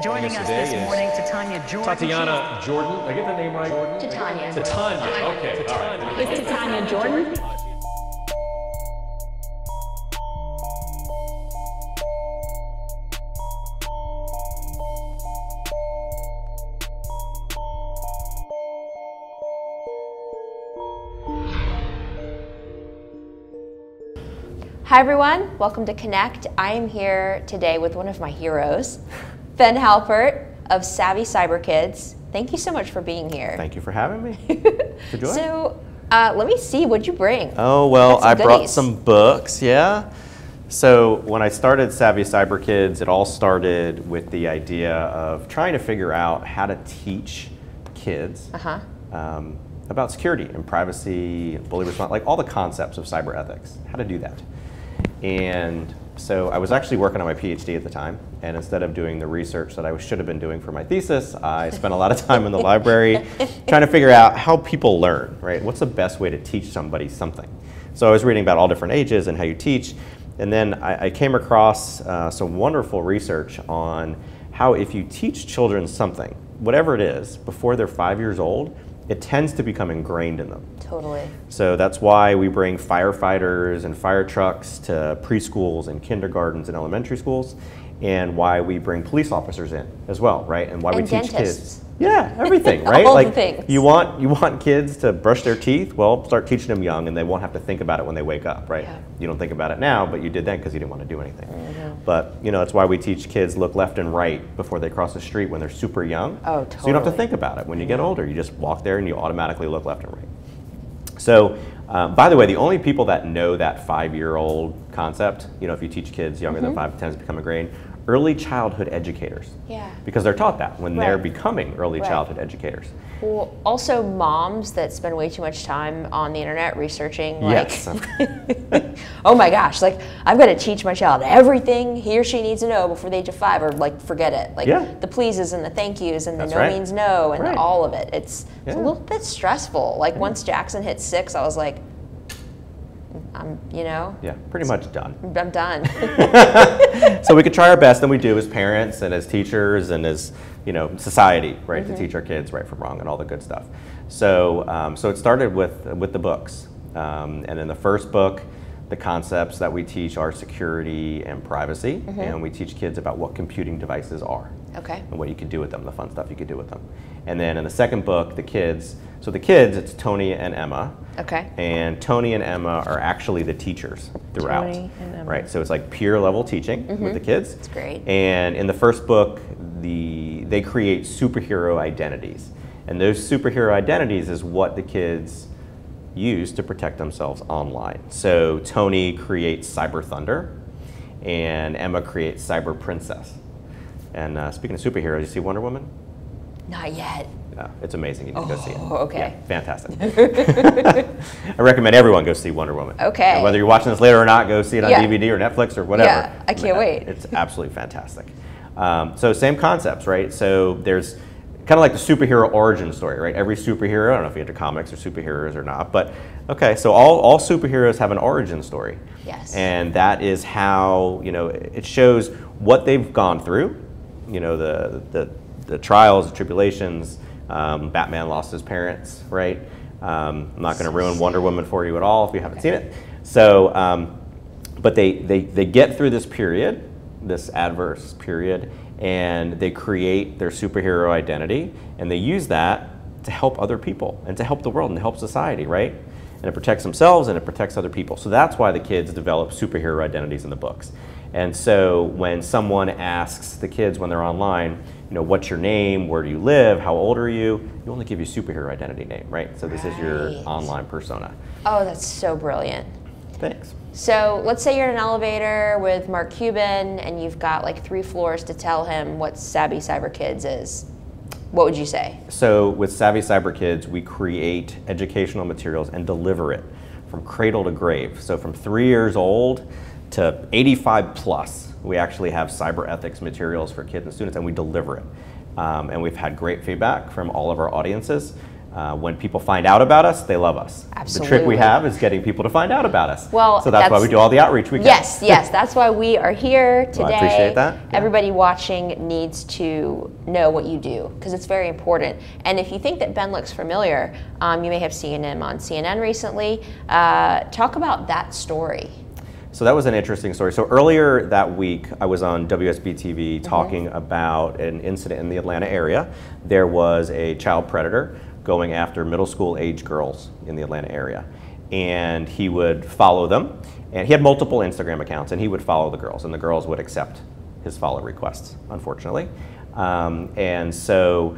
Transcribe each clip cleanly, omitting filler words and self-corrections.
Joining us this morning, Titania Jordan. Tatiana Jordan. Did I get the name right? Jordan? Titania. Titania. Okay. All right. It's Titania Jordan. Hi everyone, welcome to Connect. I am here today with one of my heroes, Halpert of Savvy Cyber Kids. Thank you so much for being here. Thank you for having me. So let me see, what'd you bring? Oh, well, I brought some books, yeah. So when I started Savvy Cyber Kids, it all started with the idea of trying to figure out how to teach kids about security and privacy, bully response, like all the concepts of cyber ethics, how to do that. And so I was actually working on my PhD at the time, and instead of doing the research that I should have been doing for my thesis, I spent a lot of time in the library trying to figure out how people learn, right? What's the best way to teach somebody something? So I was reading about all different ages and how you teach, and then I came across some wonderful research on how if you teach children something, whatever it is, before they're 5 years old, it tends to become ingrained in them. Totally. So that's why we bring firefighters and fire trucks to preschools and kindergartens and elementary schools, and why we bring police officers in as well, right? And why we teach kids. Yeah, everything, right? All like the things. You want kids to brush their teeth? Well, start teaching them young, and they won't have to think about it when they wake up, right? Yeah. You don't think about it now, but you did then because you didn't want to do anything. But you know, that's why we teach kids look left and right before they cross the street when they're super young. Oh, totally. So you don't have to think about it. When you get older, you just walk there and you automatically look left and right. So, by the way, the only people that know that 5-year-old concept, you know, if you teach kids younger than 5, it tends to become ingrained, early childhood educators. Yeah. Because they're taught that when they're becoming early childhood educators. Well, also moms that spend way too much time on the internet researching, like, oh my gosh, like, I've got to teach my child everything he or she needs to know before the age of 5, or like, forget it. Like, the pleases and the thank yous and the no means no and all of it. It's a little bit stressful. Like, once Jackson hit 6, I was like, you know? Yeah, pretty much done. I'm done. So we could try our best, and we do as parents and as teachers and as, you know, society, right, to teach our kids right from wrong and all the good stuff. So, so it started with the books. And in the first book, the concepts that we teach are security and privacy, and we teach kids about what computing devices are. And what you can do with them, the fun stuff you could do with them. And then in the second book, the kids, it's Tony and Emma. And Tony and Emma are actually the teachers throughout. Tony and Emma. Right, so it's like peer level teaching with the kids. That's great. And in the first book, they create superhero identities. And those superhero identities is what the kids use to protect themselves online. So Tony creates Cyber Thunder, and Emma creates Cyber Princess. And speaking of superheroes, you see Wonder Woman? Not yet. No, it's amazing. You need to go see it. Okay. Yeah, fantastic. I recommend everyone go see Wonder Woman. Okay. And whether you're watching this later or not, go see it on DVD or Netflix or whatever. Yeah, I can't wait. It's absolutely fantastic. So same concepts, right? So there's kind of like the superhero origin story, right? Every superhero, I don't know if you're into comics or superheroes or not, but okay, so all superheroes have an origin story. Yes. And that is how, you know, it shows what they've gone through, you know, the trials, the tribulations. Batman lost his parents, right? I'm not going to ruin Wonder Woman for you at all if you haven't seen it. So, but they get through this period, this adverse period, and they create their superhero identity, and they use that to help other people and to help the world and to help society, right? And it protects themselves and it protects other people. So that's why the kids develop superhero identities in the books. And so when someone asks the kids when they're online, you know, what's your name, where do you live, how old are you, you only give you superhero identity name, right? So this is your online persona. Oh, that's so brilliant. Thanks. So let's say you're in an elevator with Mark Cuban and you've got like 3 floors to tell him what Savvy Cyber Kids is. What would you say? So with Savvy Cyber Kids, we create educational materials and deliver it from cradle to grave. So from 3 years old to 85 plus, we actually have cyber ethics materials for kids and students, and we deliver it. And we've had great feedback from all of our audiences. When people find out about us, they love us. Absolutely. The trick we have is getting people to find out about us. Well, so that's why we do all the outreach we can. Yes, yes, that's why we are here today. Well, I appreciate that. Yeah. Everybody watching needs to know what you do because it's very important. And if you think that Ben looks familiar, you may have seen him on CNN recently. Talk about that story. So that was an interesting story. So earlier that week, I was on WSB TV talking about an incident in the Atlanta area. There was a child predator going after middle school age girls in the Atlanta area. And he would follow them. And he had multiple Instagram accounts, and he would follow the girls, and the girls would accept his follow requests, unfortunately. And so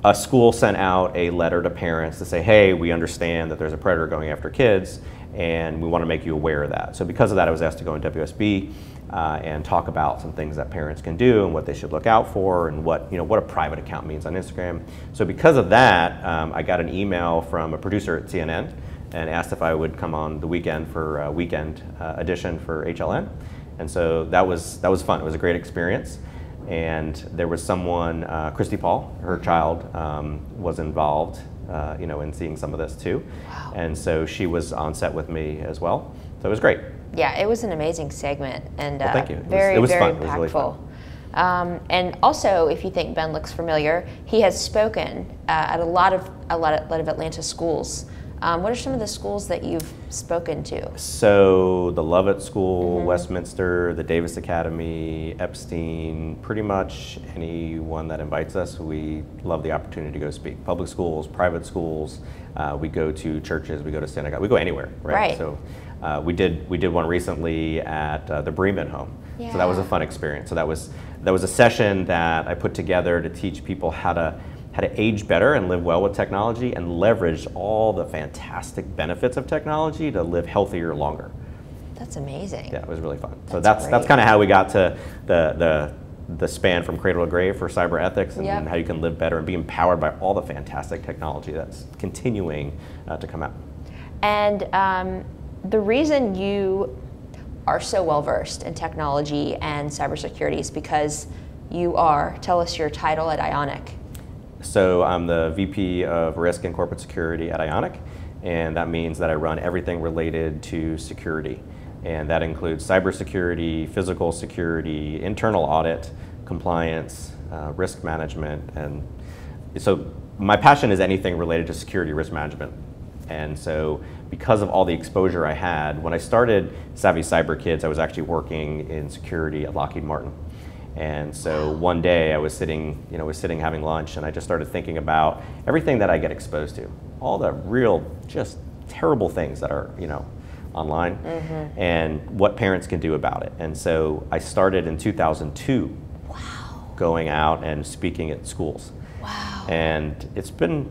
a school sent out a letter to parents to say, hey, we understand that there's a predator going after kids, and we want to make you aware of that. So because of that, I was asked to go on WSB and talk about some things that parents can do and what they should look out for and what a private account means on Instagram. So because of that, I got an email from a producer at CNN and asked if I would come on the weekend for a weekend edition for HLN. And so that was fun. It was a great experience. And there was someone, Christy Paul, her child was involved in seeing some of this too. Wow. And so she was on set with me as well. So it was great. Yeah, it was an amazing segment and well, thank you. Very, it was very fun. impactful. It was really fun. And also, if you think Ben looks familiar, he has spoken at a lot of Atlanta schools. What are some of the schools that you've spoken to? So the Lovett School, Westminster, the Davis Academy, Epstein, pretty much anyone that invites us, we love the opportunity to go speak. Public schools, private schools, we go to churches, we go to synagogue, we go anywhere, right? So we did one recently at the Bremen home. Yeah. So that was a fun experience. So that was a session that I put together to teach people how to age better and live well with technology and leverage all the fantastic benefits of technology to live healthier longer. That's amazing. Yeah, it was really fun. So that's kind of how we got to the span from cradle to grave for cyber ethics and how you can live better and be empowered by all the fantastic technology that's continuing to come out. And the reason you are so well versed in technology and cybersecurity is because you are, tell us your title at Ionic. So I'm the VP of Risk and Corporate Security at Ionic, and that means that I run everything related to security. And that includes cybersecurity, physical security, internal audit, compliance, risk management. And so my passion is anything related to security risk management. And so because of all the exposure I had, when I started Savvy Cyber Kids, I was actually working in security at Lockheed Martin. And so one day I was sitting having lunch, and I just started thinking about everything that I get exposed to, all the real just terrible things that are online, and what parents can do about it. And so I started in 2002, going out and speaking at schools. Wow. And it's been,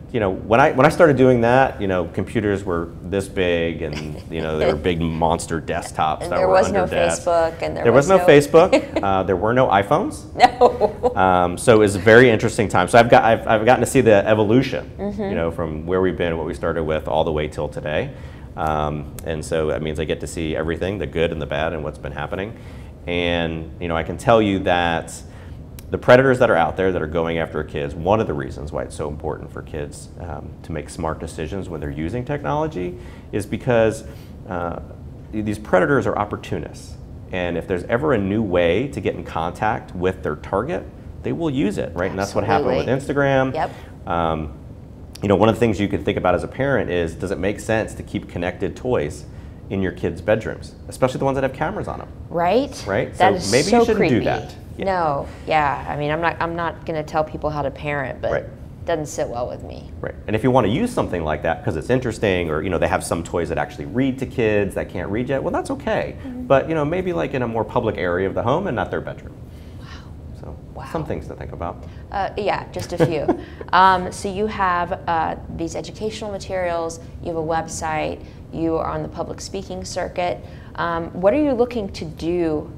when I started doing that, computers were this big, and they were big monster desktops that were under desks. There was no Facebook, and there was no Facebook. There were no iPhones. No. So it was a very interesting time. So I've gotten to see the evolution, from where we've been, what we started with, all the way till today. And so that means I get to see everything, the good and the bad, and what's been happening. And I can tell you that the predators that are out there that are going after kids, one of the reasons why it's so important for kids to make smart decisions when they're using technology is because these predators are opportunists. And if there's ever a new way to get in contact with their target, they will use it, right? And that's what happened with Instagram. Yep. One of the things you could think about as a parent is, does it make sense to keep connected toys in your kids' bedrooms, especially the ones that have cameras on them? Right. Right. That is maybe so you shouldn't creepy. do that. Yeah. No. Yeah. I mean, I'm not going to tell people how to parent, but right. It doesn't sit well with me. Right. And if you want to use something like that because it's interesting, or they have some toys that actually read to kids that can't read yet, well, that's okay. But maybe like in a more public area of the home and not their bedroom. So some things to think about. Yeah, just a few. So you have these educational materials, you have a website, you are on the public speaking circuit. What are you looking to do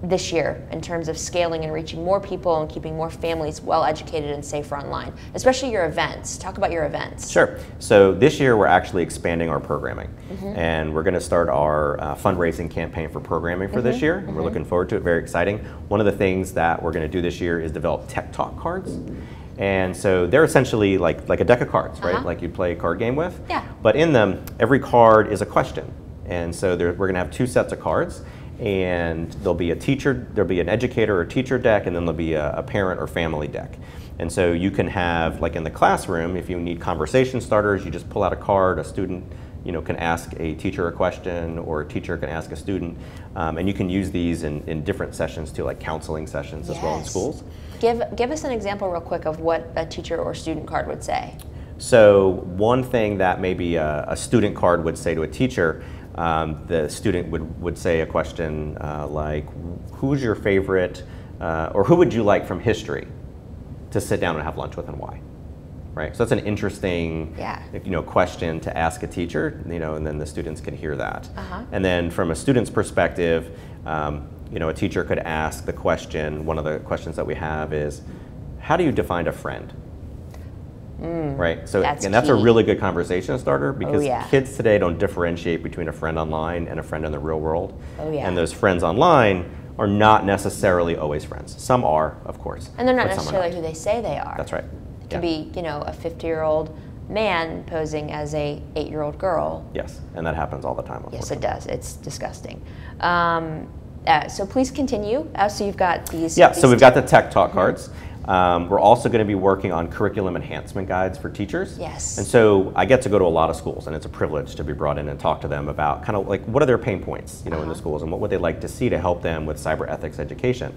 this year in terms of scaling and reaching more people and keeping more families well educated and safer online, especially your events? Talk about your events. Sure. So this year we're actually expanding our programming, and we're going to start our fundraising campaign for programming for this year. And we're looking forward to it. Very exciting. One of the things that we're going to do this year is develop Tech Talk cards. And so they're essentially like a deck of cards, right? Like you play a card game with. Yeah. But in them, every card is a question. And so we're going to have 2 sets of cards. And there'll be there'll be an educator or teacher deck, and then there'll be a parent or family deck. And so you can have, like in the classroom, if you need conversation starters, you just pull out a card, a student can ask a teacher a question, or a teacher can ask a student. And you can use these in different sessions too, like counseling sessions as well in schools. Give us an example real quick of what a teacher or student card would say. So one thing that maybe a student card would say to a teacher, the student would say a question like, who's your favorite, or who would you like from history to sit down and have lunch with, and why? Right, so that's an interesting question to ask a teacher, and then the students can hear that. And then from a student's perspective, a teacher could ask the question, one of the questions that we have is, how do you define a friend? Right, so that's a really good conversation starter, because kids today don't differentiate between a friend online and a friend in the real world. And those friends online are not necessarily always friends. Some are, of course. And they're not necessarily who they say they are. That's right. It could be, a 50-year-old man posing as a 8-year-old girl. Yes, and that happens all the time. Yes, it does. It's disgusting. So please continue. So you've got these. Yeah, so we've got the Tech Talk cards. We're also going to be working on curriculum enhancement guides for teachers. Yes. And so I get to go to a lot of schools, and it's a privilege to be brought in and talk to them about kind of like what are their pain points, in the schools, and what would they like to see to help them with cyber ethics education.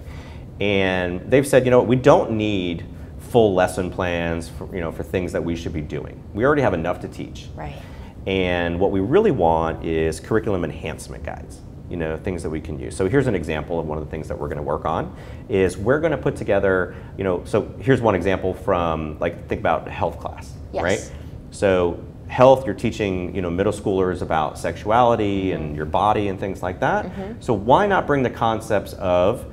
And they've said, we don't need full lesson plans for things that we should be doing. We already have enough to teach. Right. And what we really want is curriculum enhancement guides. Things that we can use. So here's an example of one of the things that we're going to work on is we're going to put together, so here's one example from, think about health class, right? So health, you're teaching, middle schoolers about sexuality and your body and things like that. So why not bring the concepts of,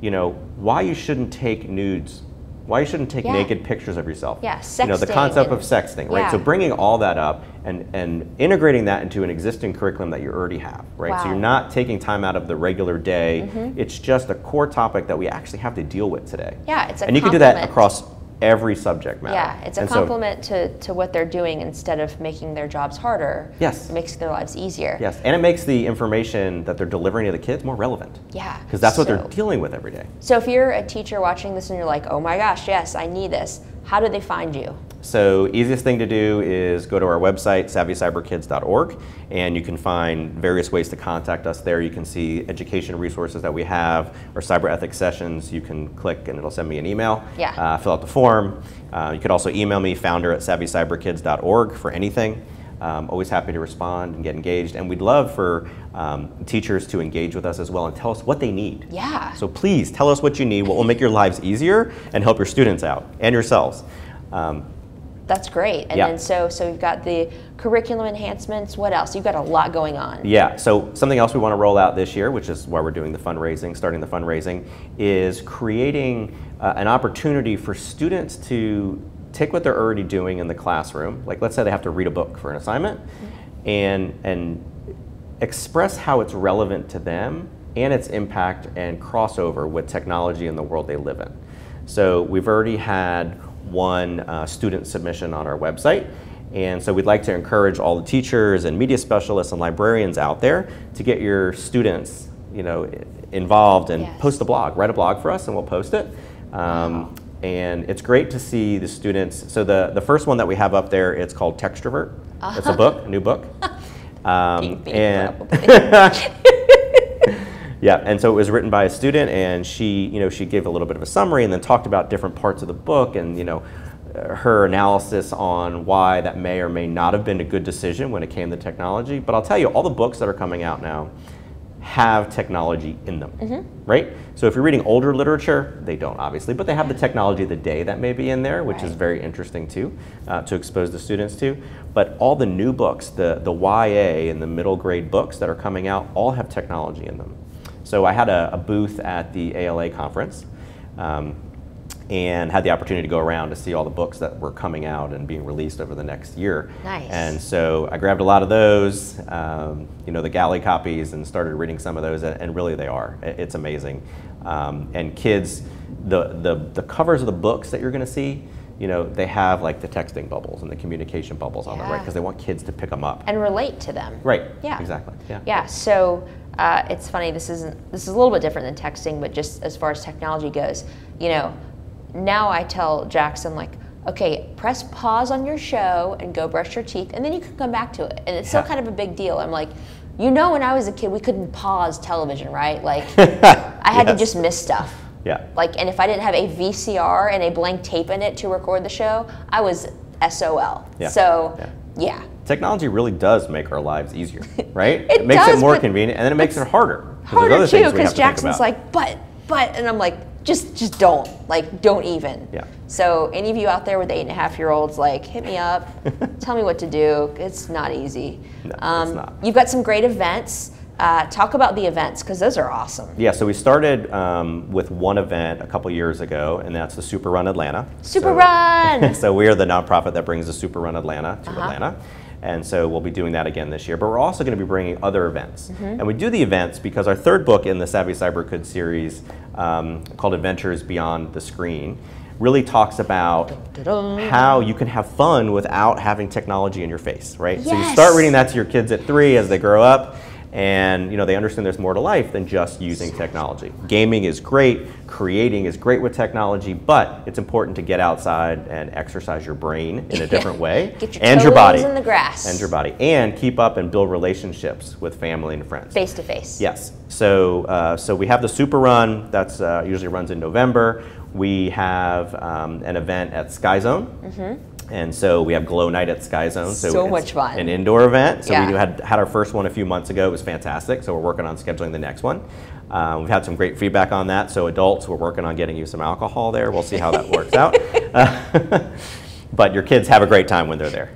why you shouldn't take nudes, why you shouldn't take naked pictures of yourself. Yeah, sexting. The concept of sexting, right? So bringing all that up and integrating that into an existing curriculum that you already have, right? Wow. So you're not taking time out of the regular day. It's just a core topic that we actually have to deal with today. Yeah, it's a And you can do that across every subject matter. Yeah, it's a compliment to what they're doing instead of making their jobs harder. Yes. It makes their lives easier. Yes, and it makes the information that they're delivering to the kids more relevant. Yeah. Because that's what they're dealing with every day. So if you're a teacher watching this and you're like, oh my gosh, yes, I need this, how do they find you? So easiest thing to do is go to our website, savvycyberkids.org, and you can find various ways to contact us there. You can see education resources that we have, or cyber ethics sessions. You can click and it'll send me an email. Yeah. Fill out the form. You could also email me, founder@savvycyberkids.org, for anything. Always happy to respond and get engaged. And we'd love for teachers to engage with us as well and tell us what they need. Yeah. So please tell us what you need, what will make your lives easier and help your students out and yourselves. That's great. And then so you've got the curriculum enhancements. What else? You've got a lot going on. Yeah, so something else we want to roll out this year, which is why we're doing the fundraising, starting the fundraising, is creating an opportunity for students to take what they're already doing in the classroom, like let's say they have to read a book for an assignment, and express how it's relevant to them and its impact and crossover with technology in the world they live in. So we've already had one student submission on our website, and so we'd like to encourage all the teachers and media specialists and librarians out there to get your students involved and post a blog, write a blog for us and we'll post it. And it's great to see the students. So the first one that we have up there, it's called Textrovert. It's a book, a new book. Yeah, and so it was written by a student, and she gave a little bit of a summary and then talked about different parts of the book and her analysis on why that may or may not have been a good decision when it came to technology. But I'll tell you, all the books that are coming out now have technology in them, right? So if you're reading older literature, they don't obviously, but they have the technology of the day that may be in there, which is very interesting too, to expose the students to. But all the new books, the YA and the middle grade books that are coming out, all have technology in them. So I had a booth at the ALA conference and had the opportunity to go around to see all the books that were coming out and being released over the next year. Nice. And so I grabbed a lot of those, the galley copies, and started reading some of those, and really they are. It's amazing. And kids, the covers of the books that you're going to see, you know, they have like the texting bubbles and the communication bubbles on them, right? Because they want kids to pick them up and relate to them. Right. Yeah. Exactly. Yeah. Yeah. So it's funny. This is a little bit different than texting, but just as far as technology goes, you know, now I tell Jackson, like, okay, press pause on your show and go brush your teeth, and then you can come back to it. And it's still kind of a big deal. I'm like, you know, when I was a kid, we couldn't pause television, right? Like, I had to just miss stuff. Yeah. Like, and if I didn't have a VCR and a blank tape in it to record the show, I was SOL. Yeah. So, yeah. Technology really does make our lives easier, right? It makes does, it more but convenient, and then it makes it harder. Harder too, because Jackson's like, but, and I'm like, just don't, like, don't even. Yeah. So any of you out there with 8.5-year-olds, like, hit me up, tell me what to do. It's not easy. No, it's not. You've got some great events. Talk about the events, because those are awesome. Yeah, so we started with one event a couple years ago, and that's the Super Run Atlanta. Super Run! So we are the nonprofit that brings the Super Run Atlanta to Atlanta. And so we'll be doing that again this year, but we're also going to be bringing other events. And we do the events because our third book in the Savvy Cyber Kid series, called Adventures Beyond the Screen, really talks about how you can have fun without having technology in your face, right? Yes. So you start reading that to your kids at 3 as they grow up, and you know, they understand there's more to life than just using technology. Gaming is great, creating is great with technology, but it's important to get outside and exercise your brain in a different way. Get your and toes your body in the grass. And your body, and keep up and build relationships with family and friends. Face to face. Yes. So so we have the Super Run that's usually runs in November. We have an event at Sky Zone. And so we have Glow Night at Sky Zone. So much fun. An indoor event. So Yeah. we had our first one a few months ago. It was fantastic. So we're working on scheduling the next one. We've had some great feedback on that. So adults, we're working on getting you some alcohol there. We'll see how that works out. But your kids have a great time when they're there.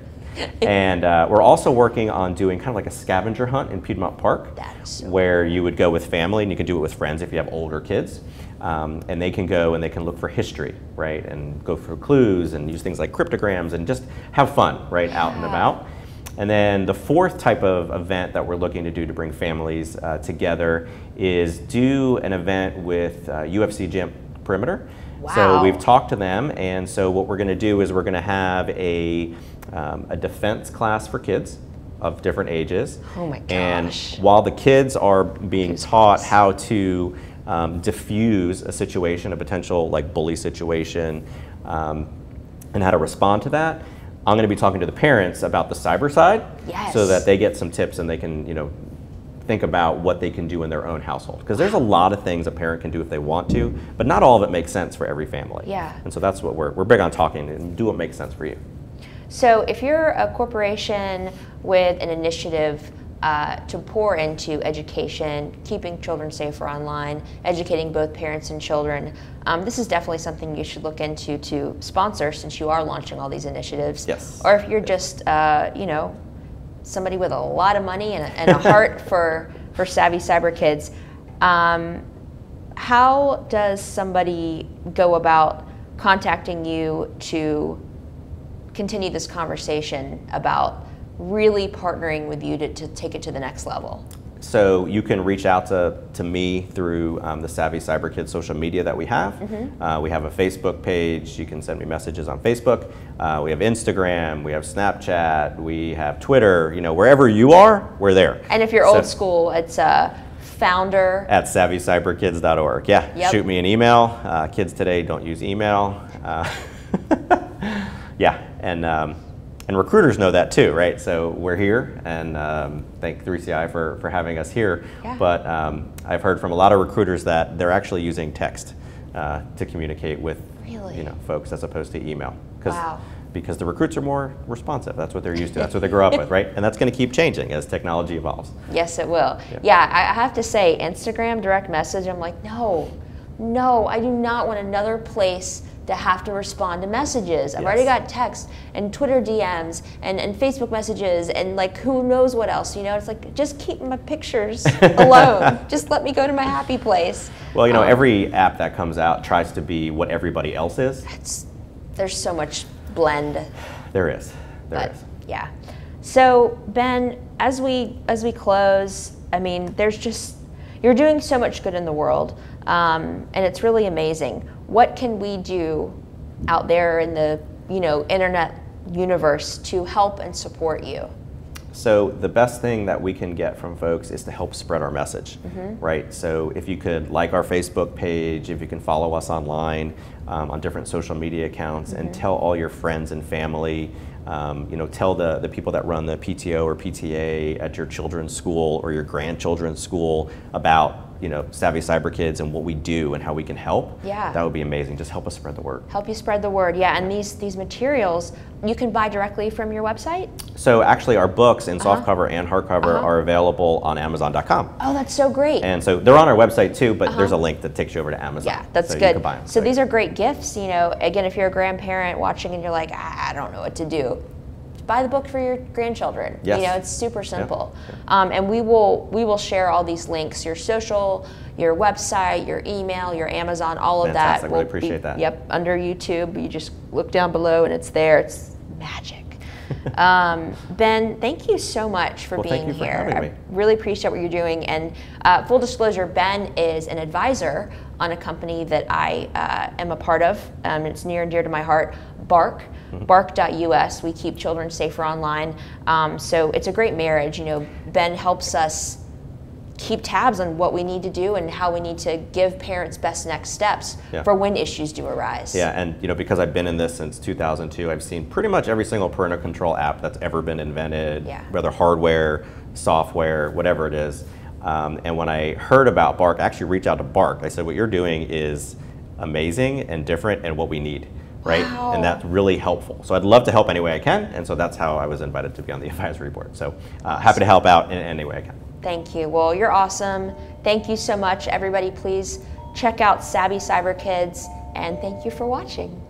And we're also working on doing kind of like a scavenger hunt in Piedmont Park, That is so where you would go with family, and you can do it with friends if you have older kids. And they can go and they can look for history, right? And go for clues and use things like cryptograms and just have fun, right? Out and about. And then the fourth type of event that we're looking to do to bring families together is do an event with UFC Gym Perimeter. Wow. So we've talked to them, and so what we're going to do is we're going to have a defense class for kids of different ages. Oh my gosh. And while the kids are being taught how to diffuse a situation, a potential like bully situation, and how to respond to that, I'm going to be talking to the parents about the cyber side, Yes. so that they get some tips and they can, you know, think about what they can do in their own household. Because there's a lot of things a parent can do if they want to, but not all of it makes sense for every family. Yeah. And so that's what we're big on talking, and do what makes sense for you. So if you're a corporation with an initiative to pour into education, keeping children safer online, educating both parents and children, this is definitely something you should look into to sponsor, since you are launching all these initiatives. Yes. Or if you're just, you know, somebody with a lot of money and a heart for savvy cyber kids, how does somebody go about contacting you to continue this conversation about really partnering with you to take it to the next level? So you can reach out to me through the Savvy Cyber Kids social media that we have. We have a Facebook page. You can send me messages on Facebook. We have Instagram. We have Snapchat. We have Twitter. You know, wherever you are, we're there. And if you're old school, it's founder at savvycyberkids.org. Yeah, Yep. Shoot me an email. Kids today don't use email. Yeah, and recruiters know that too, right? So we're here, and thank 3CI for having us here. Yeah. But I've heard from a lot of recruiters that they're actually using text to communicate with folks as opposed to email. Wow. Because the recruits are more responsive. That's what they're used to. That's what they grow up with, right? And that's going to keep changing as technology evolves. Yes, it will. Yeah, I have to say, Instagram direct message, I'm like, no, I do not want another place to have to respond to messages. I've already got text and Twitter DMs and Facebook messages and like who knows what else, you know? It's like, just keep my pictures alone. Just let me go to my happy place. Well, you know, every app that comes out tries to be what everybody else is. There's so much blend. There is. Yeah. So Ben, as we close, I mean, you're doing so much good in the world, and it's really amazing. What can we do out there in the internet universe to help and support you? So the best thing that we can get from folks is to help spread our message, right? So if you could like our Facebook page, if you can follow us online on different social media accounts, and tell all your friends and family, tell the people that run the PTO or PTA at your children's school or your grandchildren's school about Savvy Cyber Kids and what we do and how we can help. Yeah. That would be amazing. Just help us spread the word. Help you spread the word, yeah. And these materials you can buy directly from your website? So actually our books in softcover and hardcover are available on Amazon.com. Oh, that's so great. And so they're on our website too, but there's a link that takes you over to Amazon. Yeah, that's so good. You can buy them. So these are great gifts, again, if you're a grandparent watching and you're like, I don't know what to do. Buy the book for your grandchildren. Yes. It's super simple. Yeah. And we will share all these links, your social, your website, your email, your Amazon, all of that. Fantastic. Really appreciate that. Yep, under YouTube. You just look down below and it's there. It's magic. Ben, thank you so much for being thank you for here. having me. I really appreciate what you're doing. And full disclosure, Ben is an advisor on a company that I am a part of. It's near and dear to my heart, Bark. Bark.us. We keep children safer online. So it's a great marriage. Ben helps us keep tabs on what we need to do and how we need to give parents best next steps for when issues do arise. Yeah, and because I've been in this since 2002, I've seen pretty much every single parental control app that's ever been invented, whether hardware, software, whatever it is. And when I heard about Bark, I actually reached out to Bark. I said, what you're doing is amazing and different and what we need. Right? Wow. And that's really helpful. So I'd love to help any way I can, and so that's how I was invited to be on the advisory board. So happy to help out in any way I can. Thank you. Well, you're awesome. Thank you so much. Everybody, please check out Savvy Cyber Kids, and thank you for watching.